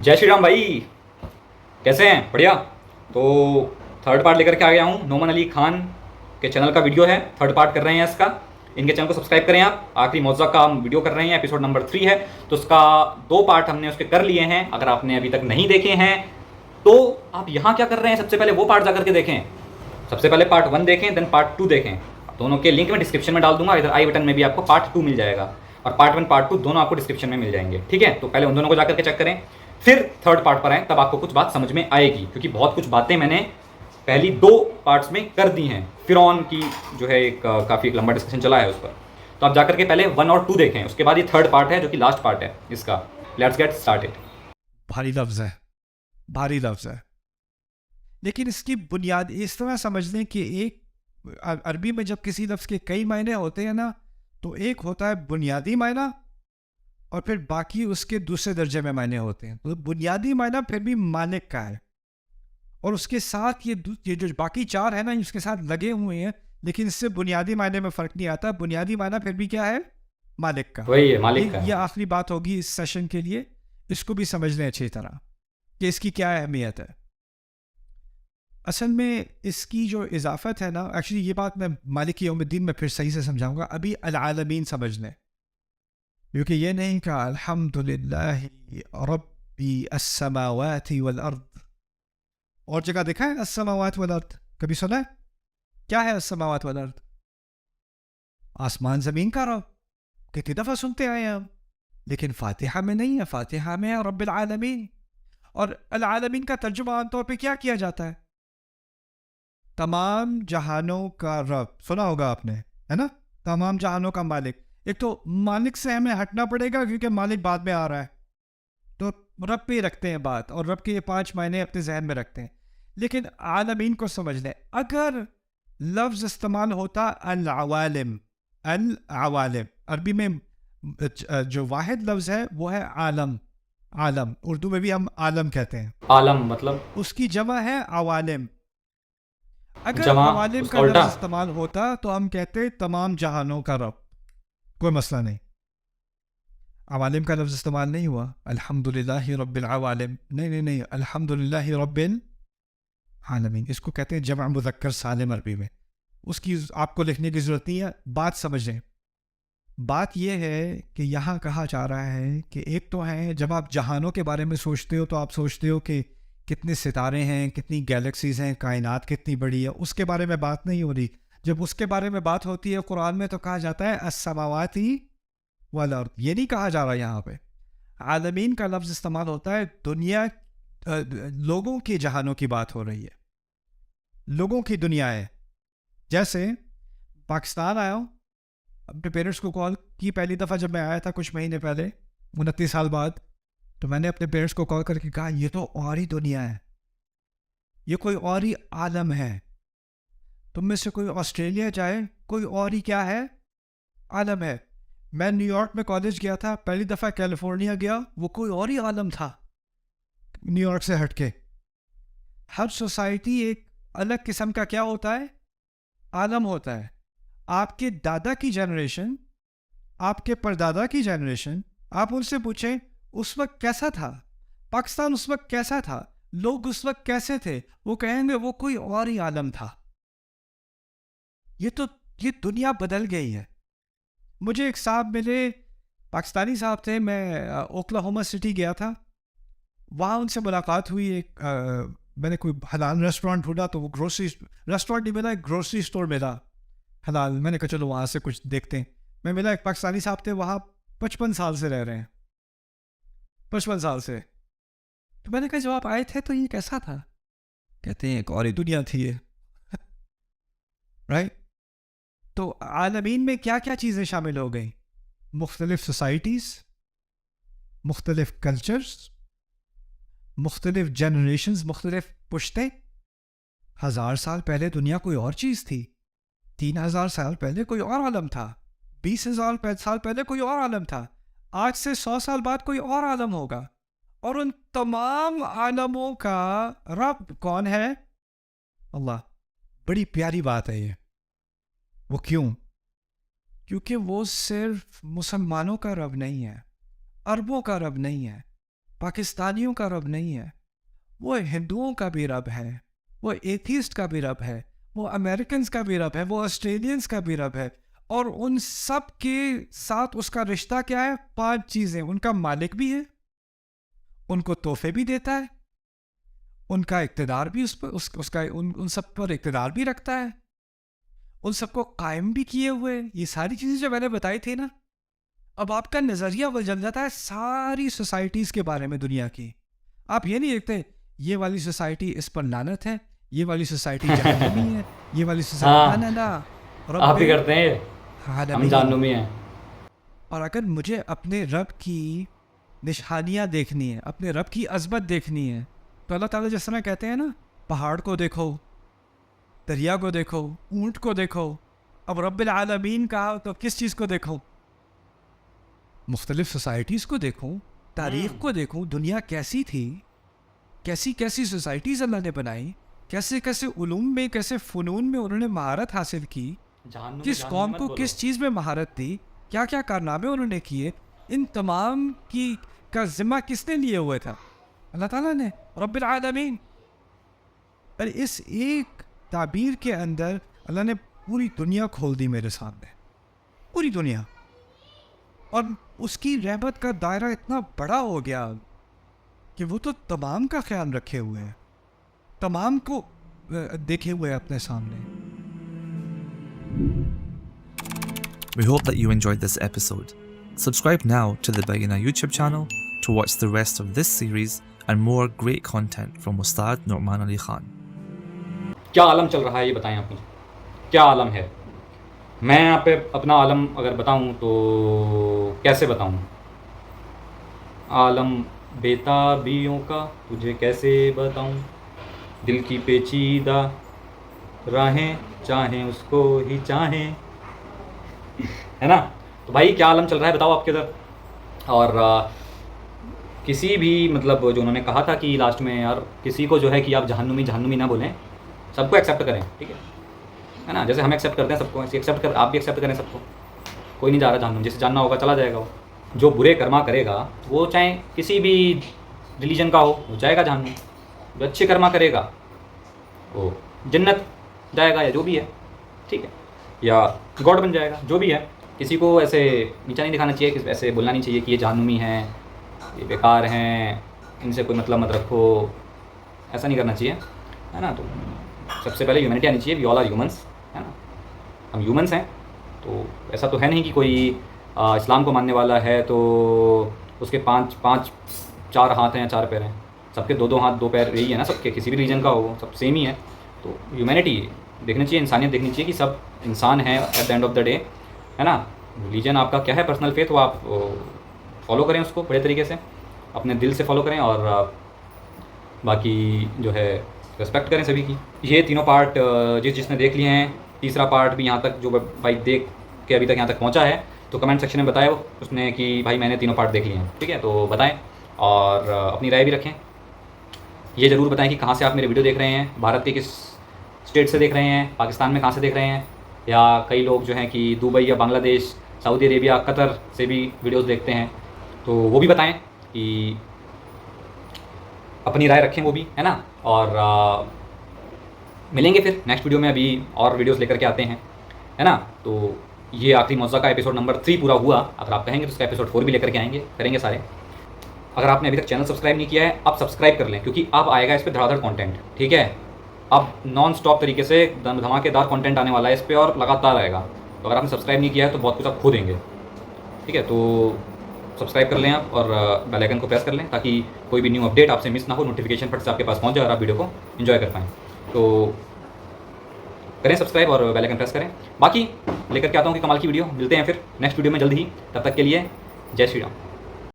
जय श्री राम भाई, कैसे हैं? बढ़िया। तो थर्ड पार्ट लेकर के आ गया हूँ। नोमन अली खान के चैनल का वीडियो है, थर्ड पार्ट कर रहे हैं इसका। इनके चैनल को सब्सक्राइब करें आप। आखिरी मौज़ा का हम वीडियो कर रहे हैं, एपिसोड नंबर 3 है। तो उसका 2 पार्ट हमने उसके कर लिए हैं। अगर आपने अभी तक नहीं देखे हैं तो आप यहाँ क्या कर रहे हैं, सबसे पहले वो पार्ट जा करके देखें। सबसे पहले पार्ट 1 देखें, देन पार्ट 2 देखें। दोनों के लिंक मैं डिस्क्रिप्शन में डाल दूंगा, इधर आई बटन में भी आपको पार्ट 2 मिल जाएगा, और पार्ट 1 पार्ट 2 दोनों आपको डिस्क्रिप्शन में मिल जाएंगे। ठीक है, तो पहले उन दोनों को जाकर के चेक करें, फिर थर्ड पार्ट पर आए, तब आपको कुछ बात समझ में आएगी, क्योंकि बहुत कुछ बातें मैंने पहली 2 पार्ट्स में कर दी हैं। फिरौन की जो है एक काफ़ी एक लंबा डिस्कशन चला है उस पर। तो आप जाकर के पहले 1 और 2 देखें, उसके बाद ये थर्ड पार्ट है जो कि लास्ट पार्ट है इसका। Let's get started. भारी लफ्ज़ है, भारी लफ्ज़ है, लेकिन इसकी बुनियाद इस तरह समझ लें कि एक अरबी में जब किसी लफ्ज़ के कई मायने होते हैं ना, तो एक होता है बुनियादी मायना और फिर बाकी उसके दूसरे दर्जे में मायने होते हैं। तो बुनियादी मायना फिर भी मालिक का है, और उसके साथ ये जो बाकी 4 है ना, उसके साथ लगे हुए हैं, लेकिन इससे बुनियादी मायने में फ़र्क नहीं आता। बुनियादी मायना फिर भी क्या है? मालिक का। वही है, मालिक का ये है। आखिरी बात होगी इस सेशन के लिए। इसको भी समझ लें अच्छी तरह कि इसकी क्या अहमियत है। असल में इसकी जो इजाफत है ना, एक्चुअली ये बात मैं मालिक यौमुद्दीन में फिर सही से समझाऊंगा। अभी अल-आलमीन समझ लें, क्योंकि ये नहीं कहा अल्हम्दुलिल्लाह रब्बी अस्समावाति वल अर्द। और जगह देखा है अस्समावात वल अर्द? कभी सुना है? क्या है अस्समावात वल अर्द? आसमान ज़मीन का रब। कितनी दफ़ा सुनते आए हैं हम, लेकिन फातिहा में नहीं है। फातिहा में है रब्बिल आलमीन। और अल आलमीन का तर्जुमा आमतौर पर क्या किया जाता है? तमाम जहानों का रब। सुना होगा आपने, है ना? तमाम जहानों का मालिक। एक तो मालिक से हमें हटना पड़ेगा क्योंकि मालिक बाद में आ रहा है, तो रब पे ही रखते हैं बात, और रब के ये 5 मायने अपने जहन में रखते हैं। लेकिन आलमीन को समझ लें। अगर लफ्ज़ इस्तेमाल होता अल-अवालिम, अल-अवालिम, अरबी में जो वाहिद लफ्ज़ है वो है आलम। आलम उर्दू में भी हम आलम कहते हैं। आलम मतलब उसकी जमा है अवालिम। अगर जमा, अवालिम उसका का उल्टा। लफ्ज़ इस्तेमाल होता तो हम कहते तमाम जहानों का रब, कोई मसला नहीं। अवालिम का लफ्ज़ इस्तेमाल नहीं हुआ, अल्हम्दुलिल्लाहि रब्बिल अवालिम, नहीं, अल्हम्दुलिल्लाहि रब्बिल आलमीन। इसको कहते हैं जमा मुज़क्कर सालिम अरबी में। उसकी आपको लिखने की ज़रूरत नहीं है, बात समझें। बात यह है कि यहाँ कहा जा रहा है कि एक तो है, जब आप जहानों के बारे में सोचते हो तो आप सोचते हो कि कितने सितारे हैं, कितनी गैलेक्सीज़ हैं, कायनात कितनी बड़ी है, उसके बारे में बात नहीं हो रही। जब उसके बारे में बात होती है कुरान में तो कहा जाता है अस्समावाती वल अर्द। ये नहीं कहा जा रहा यहाँ पे। आलमीन का लफ्ज़ इस्तेमाल होता है दुनिया, लोगों के जहानों की बात हो रही है, लोगों की दुनिया है। जैसे पाकिस्तान आया हूँ, अपने पेरेंट्स को कॉल की पहली दफ़ा जब मैं आया था कुछ महीने पहले, 29 साल बाद, तो मैंने अपने पेरेंट्स को कॉल करके कहा ये तो और ही दुनिया है, ये कोई और ही आलम है। तुम में से कोई ऑस्ट्रेलिया जाए, कोई और ही क्या है? आलम है। मैं न्यूयॉर्क में कॉलेज गया था, पहली दफ़ा कैलिफोर्निया गया, वो कोई और ही आलम था न्यूयॉर्क से हटके। हर सोसाइटी एक अलग किस्म का क्या होता है? आलम होता है। आपके दादा की जनरेशन, आपके परदादा की जनरेशन, आप उनसे पूछें उस वक्त कैसा था, पाकिस्तान उस वक्त कैसा था, लोग उस वक्त कैसे थे, वो कहेंगे वो कोई और ही आलम था। ये दुनिया बदल गई है। मुझे एक साहब मिले, पाकिस्तानी साहब थे, मैं ओक्लाहोमा सिटी गया था, वहाँ उनसे मुलाकात हुई। मैंने कोई हलाल रेस्टोरेंट ढूंढा तो वो ग्रोसरी रेस्टोरेंट नहीं मिला, एक ग्रोसरी स्टोर मिला हलाल। मैंने कहा चलो वहाँ से कुछ देखते हैं। मैं मिला, एक पाकिस्तानी साहब थे, वहाँ 55 साल से रह रहे हैं, 55 साल से। तो मैंने कहा जब आप आए थे तो ये कैसा था? कहते हैं एक और ही दुनिया थी ये। राइट? तो आलमीन में क्या क्या चीज़ें शामिल हो गई? मुख्तलिफ सोसाइटीज़, मुख्तलिफ कल्चर्स, मुख्तलिफ जनरेशन्स, मुख्तलिफ पुश्तें। 1000 साल पहले दुनिया कोई और चीज़ थी, 3000 साल पहले कोई और आलम था, 20,000 साल पहले कोई और आलम था, आज से 100 साल बाद कोई और आलम होगा। और उन तमाम आलमों का रब कौन है? अल्लाह। बड़ी प्यारी बात है ये। वो क्यों? क्योंकि वो सिर्फ मुसलमानों का रब नहीं है, अरबों का रब नहीं है, पाकिस्तानियों का रब नहीं है, वो हिंदुओं का भी रब है, वो एथीस्ट का भी रब है, वो अमेरिकन का भी रब है, वो ऑस्ट्रेलियंस का भी रब है। और उन सब के साथ उसका रिश्ता क्या है? 5 चीज़ें। उनका मालिक भी है, उनको तोहफे भी देता है, उनका इक़्तिदार भी उन सब पर इक़्तिदार भी रखता है, उन सबको कायम भी किए हुए। ये सारी चीज़ें जो मैंने बताई थी ना, अब आपका नज़रिया बदल जाता है सारी सोसाइटीज़ के बारे में दुनिया की। आप ये नहीं देखते ये वाली सोसाइटी इस पर लानत है, ये वाली सोसाइटी जहन्नमी है, ये वाली सोसाइटी ना ना रब आप भी करते हैं, हम जहन्नुमी हैं। और अगर मुझे अपने रब की निशानियाँ देखनी है, अपने रब की अज़मत देखनी है, तो अल्लाह ताला जिस तरह कहते हैं ना, पहाड़ को देखो, दरिया को देखो, ऊँट को देखो। अब रब्बिल आलमीन कहा तो किस चीज़ को देखो? मुख्तलिफ सोसाइटीज़ को देखूं, तारीख़ को देखूं, दुनिया कैसी थी, कैसी कैसी सोसाइटीज़ अल्लाह ने बनाई, कैसे कैसे उलूम में, कैसे फ़नून में उन्होंने महारत हासिल की, किस कौम को किस चीज़ में महारत थी, क्या क्या कारनामे उन्होंने किए, इन तमाम की का ज़िम्मा किसने लिए हुए था? अल्लाह ताला ने, रब्बिल आलमीन। और इस एक ताबीर के अंदर अल्लाह ने पूरी दुनिया खोल दी मेरे सामने, पूरी दुनिया। और उसकी रहमत का दायरा इतना बड़ा हो गया कि वो तो तमाम का ख्याल रखे हुए हैं, तमाम को देखे हुए अपने सामने। We hope that you enjoyed this episode. Subscribe now to the Bayina YouTube channel to watch the rest of this series and more great content from Ustad Nouman Ali Khan. क्या आलम चल रहा है ये बताएं आप मुझे, क्या आलम है? मैं यहाँ पे अपना आलम अगर बताऊँ तो कैसे बताऊँ? आलम बेताबियों का तुझे कैसे बताऊँ, दिल की पेचीदा राहें चाहें उसको ही चाहें, है ना? तो भाई क्या आलम चल रहा है बताओ आपके उधर। और किसी भी मतलब जो उन्होंने कहा था कि लास्ट में यार किसी को जो है कि आप जहन्नुमी ना बोलें, सबको एक्सेप्ट करें, ठीक है ना? जैसे हम एक्सेप्ट करते हैं सबको, ऐसे एक्सेप्ट कर, आप भी एक्सेप्ट करें सबको। कोई नहीं जा रहा जहन्नुम, जिसे जानना होगा चला जाएगा। वो जो बुरे कर्मा करेगा वो चाहे किसी भी रिलीजन का हो, वो जाएगा जहन्नुम। जो अच्छे कर्मा करेगा वो जन्नत जाएगा, या जो भी है, ठीक है, या गॉड बन जाएगा, जो भी है। किसी को ऐसे नीचा नहीं दिखाना चाहिए, ऐसे बोलना नहीं चाहिए कि ये जहन्नुमी हैं, ये बेकार हैं, इनसे कोई मतलब मत रखो, ऐसा नहीं करना चाहिए, है ना? तो सबसे पहले ह्यूमैनिटी आनी चाहिए। वी ऑल आर ह्यूमंस, है ना? हम ह्यूमंस हैं। तो ऐसा तो है नहीं कि कोई इस्लाम को मानने वाला है तो उसके चार हाथ हैं या 4 पैर हैं। सबके 2 हाथ 2 पैर यही है ना, सबके, किसी भी रीजन का हो, सब सेम ही है। तो ह्यूमैनिटी देखनी चाहिए, इंसानियत देखनी चाहिए कि सब इंसान हैं at the end of the day, है ना? रिलीजन आपका क्या है, पर्सनल फेथ, वो आप फॉलो करें उसको बड़े तरीके से, अपने दिल से फॉलो करें, और बाकी जो है रिस्पेक्ट करें सभी की। ये तीनों पार्ट जिसने देख लिए हैं, तीसरा पार्ट भी यहाँ तक जो भाई देख के अभी तक यहाँ तक पहुँचा है, तो कमेंट सेक्शन में बताए उसने कि भाई मैंने तीनों पार्ट देख लिए हैं, ठीक है? तो बताएं और अपनी राय भी रखें। ये ज़रूर बताएं कि कहाँ से आप मेरे वीडियो देख रहे हैं, भारत के किस स्टेट से देख रहे हैं, पाकिस्तान में कहाँ से देख रहे हैं, या कई लोग जो हैं कि दुबई या बांग्लादेश, सऊदी अरेबिया, कतर से भी वीडियोज़ देखते हैं, तो वो भी बताएँ कि अपनी राय रखें वो भी, है ना? और मिलेंगे फिर नेक्स्ट वीडियो में, अभी और वीडियोस लेकर के आते हैं, है ना? तो ये आखिरी मौज़ा का एपिसोड नंबर 3 पूरा हुआ। अगर आप कहेंगे तो उसका एपिसोड 4 भी लेकर के करेंगे सारे। अगर आपने अभी तक चैनल सब्सक्राइब नहीं किया है, आप सब्सक्राइब कर लें, क्योंकि अब आएगा इस पर धड़ाधड़ कंटेंट, ठीक है? अब नॉन स्टॉप तरीके से धमाकेदार कंटेंट आने वाला है इस पर, और लगातार आएगा। तो अगर आपने सब्सक्राइब नहीं किया है तो बहुत कुछ आप खो देंगे, ठीक है? तो सब्सक्राइब कर लें आप, और बेल आइकन को प्रेस कर लें, ताकि कोई भी न्यू अपडेट आपसे मिस ना हो, नोटिफिकेशन फट से आपके पास पहुंच जाए और आप वीडियो को एंजॉय कर पाएँ। तो करें सब्सक्राइब और बेल आइकन प्रेस करें। बाकी लेकर के आता हूँ कि कमाल की वीडियो। मिलते हैं फिर नेक्स्ट वीडियो में जल्द ही, तब तक के लिए जय श्री राम।